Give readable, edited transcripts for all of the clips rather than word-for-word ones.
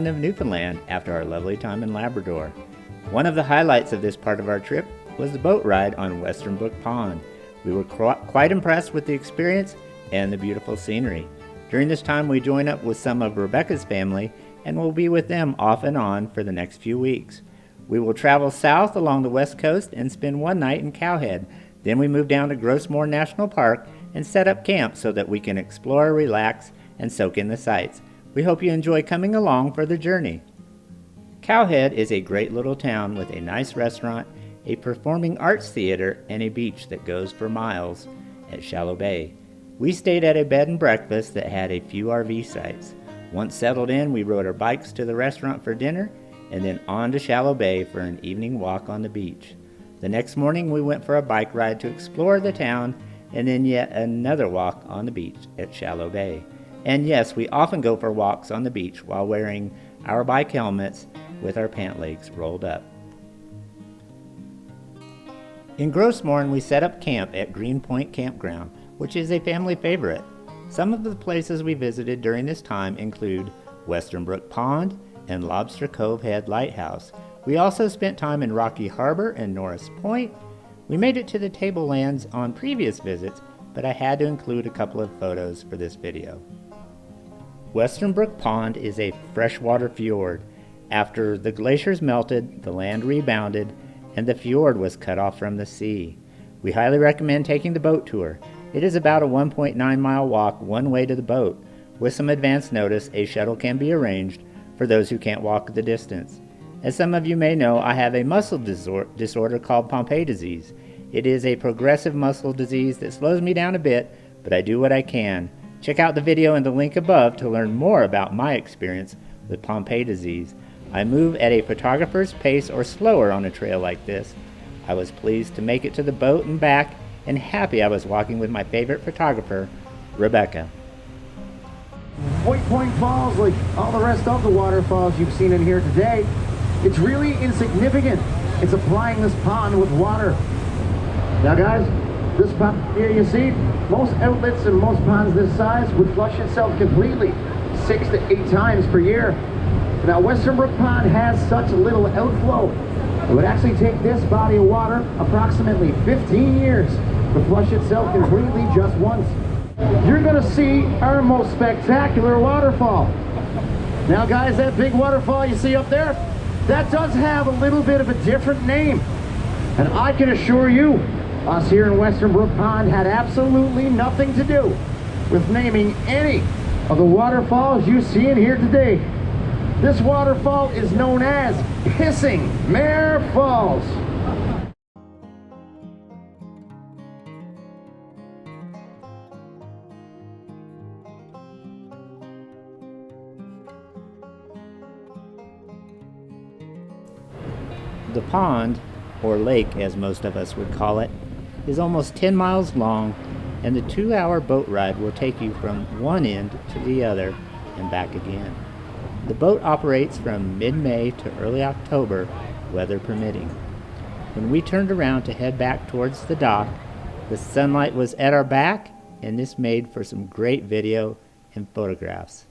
of Newfoundland after our lovely time in Labrador. One of the highlights of this part of our trip was the boat ride on Western Brook Pond. We were quite impressed with the experience and the beautiful scenery. During this time we join up with some of Rebecca's family and will be with them off and on for the next few weeks. We will travel south along the west coast and spend one night in Cowhead. Then we move down to Gros Morne National Park and set up camp so that we can explore, relax, and soak in the sights. We hope you enjoy coming along for the journey. Cowhead is a great little town with a nice restaurant, a performing arts theater, and a beach that goes for miles at Shallow Bay. We stayed at a bed and breakfast that had a few RV sites. Once settled in, we rode our bikes to the restaurant for dinner and then on to Shallow Bay for an evening walk on the beach. The next morning we went for a bike ride to explore the town and then yet another walk on the beach at Shallow Bay. And yes, we often go for walks on the beach while wearing our bike helmets with our pant legs rolled up. In Gros Morne, we set up camp at Green Point Campground, which is a family favorite. Some of the places we visited during this time include Western Brook Pond and Lobster Cove Head Lighthouse. We also spent time in Rocky Harbor and Norris Point. We made it to the Tablelands on previous visits, but I had to include a couple of photos for this video. Western Brook Pond is a freshwater fjord. After the glaciers melted, the land rebounded, and the fjord was cut off from the sea. We highly recommend taking the boat tour. It is about a 1.9-mile walk one way to the boat. With some advance notice, a shuttle can be arranged for those who can't walk the distance. As some of you may know, I have a muscle disorder called Pompe disease. It is a progressive muscle disease that slows me down a bit, but I do what I can. Check out the video in the link above to learn more about my experience with Pompe disease. I move at a photographer's pace or slower on a trail like this. I was pleased to make it to the boat and back, and happy I was walking with my favorite photographer, Rebecca. Point Falls, like all the rest of the waterfalls you've seen in here today, it's really insignificant. It's applying this pond with water. Now guys, this pond here you see, most outlets and most ponds this size would flush itself completely 6 to 8 times per year. Now Western Brook Pond has such little outflow. It would actually take this body of water approximately 15 years to flush itself completely just once. You're going to see our most spectacular waterfall. Now guys, that big waterfall you see up there, that does have a little bit of a different name. And I can assure you, us here in Western Brook Pond had absolutely nothing to do with naming any of the waterfalls you see in here today. This waterfall is known as Hissing Mare Falls. The pond, or lake as most of us would call it, is almost 10 miles long, and the 2-hour boat ride will take you from one end to the other and back again. The boat operates from mid-May to early October, weather permitting. When we turned around to head back towards the dock, the sunlight was at our back, and this made for some great video and photographs.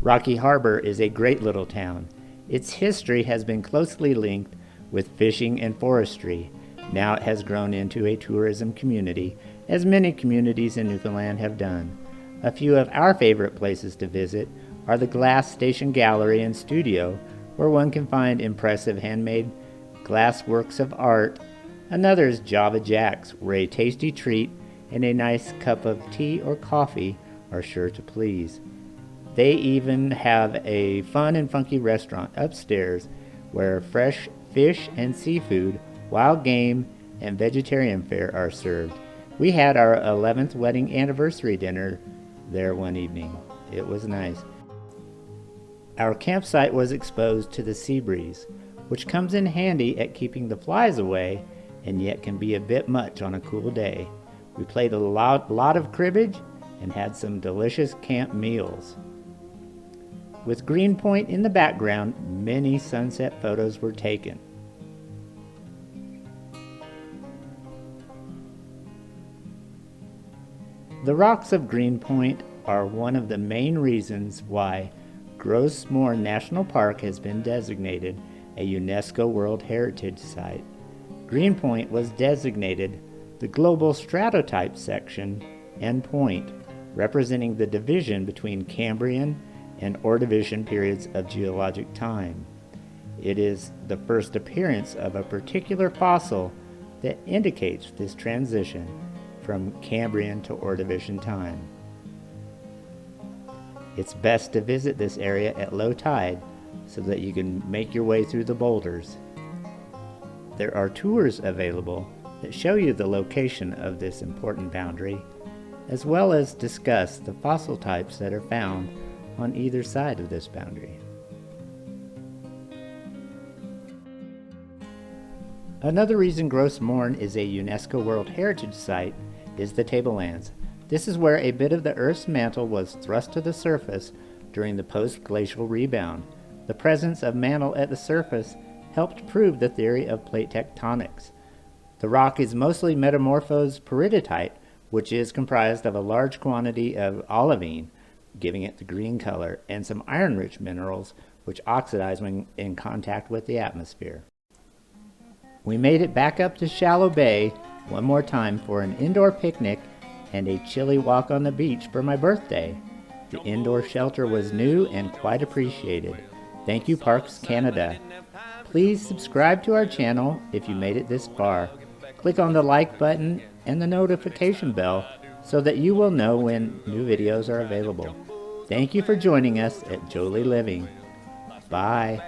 Rocky Harbor is a great little town. Its history has been closely linked with fishing and forestry. Now it has grown into a tourism community, as many communities in Newfoundland have done. A few of our favorite places to visit are the Glass Station Gallery and Studio, where one can find impressive handmade glass works of art. Another is Java Jack's, where a tasty treat and a nice cup of tea or coffee are sure to please. They even have a fun and funky restaurant upstairs where fresh fish and seafood, wild game, and vegetarian fare are served. We had our 11th wedding anniversary dinner there one evening. It was nice. Our campsite was exposed to the sea breeze, which comes in handy at keeping the flies away and yet can be a bit much on a cool day. We played a lot of cribbage and had some delicious camp meals. With Green Point in the background, many sunset photos were taken. The rocks of Greenpoint are one of the main reasons why Gros Morne National Park has been designated a UNESCO World Heritage Site. Greenpoint was designated the Global Stratotype section and point, representing the division between Cambrian and Ordovician periods of geologic time. It is the first appearance of a particular fossil that indicates this transition from Cambrian to Ordovician time. It's best to visit this area at low tide so that you can make your way through the boulders. There are tours available that show you the location of this important boundary, as well as discuss the fossil types that are found on either side of this boundary. Another reason Gros Morne is a UNESCO World Heritage Site is the Tablelands. This is where a bit of the Earth's mantle was thrust to the surface during the post-glacial rebound. The presence of mantle at the surface helped prove the theory of plate tectonics. The rock is mostly metamorphosed peridotite, which is comprised of a large quantity of olivine, giving it the green color, and some iron-rich minerals, which oxidize when in contact with the atmosphere. We made it back up to Shallow Bay one more time for an indoor picnic and a chilly walk on the beach for my birthday. The indoor shelter was new and quite appreciated. Thank you, Parks Canada. Please subscribe to our channel if you made it this far. Click on the like button and the notification bell so that you will know when new videos are available. Thank you for joining us at JoLee Living. Bye.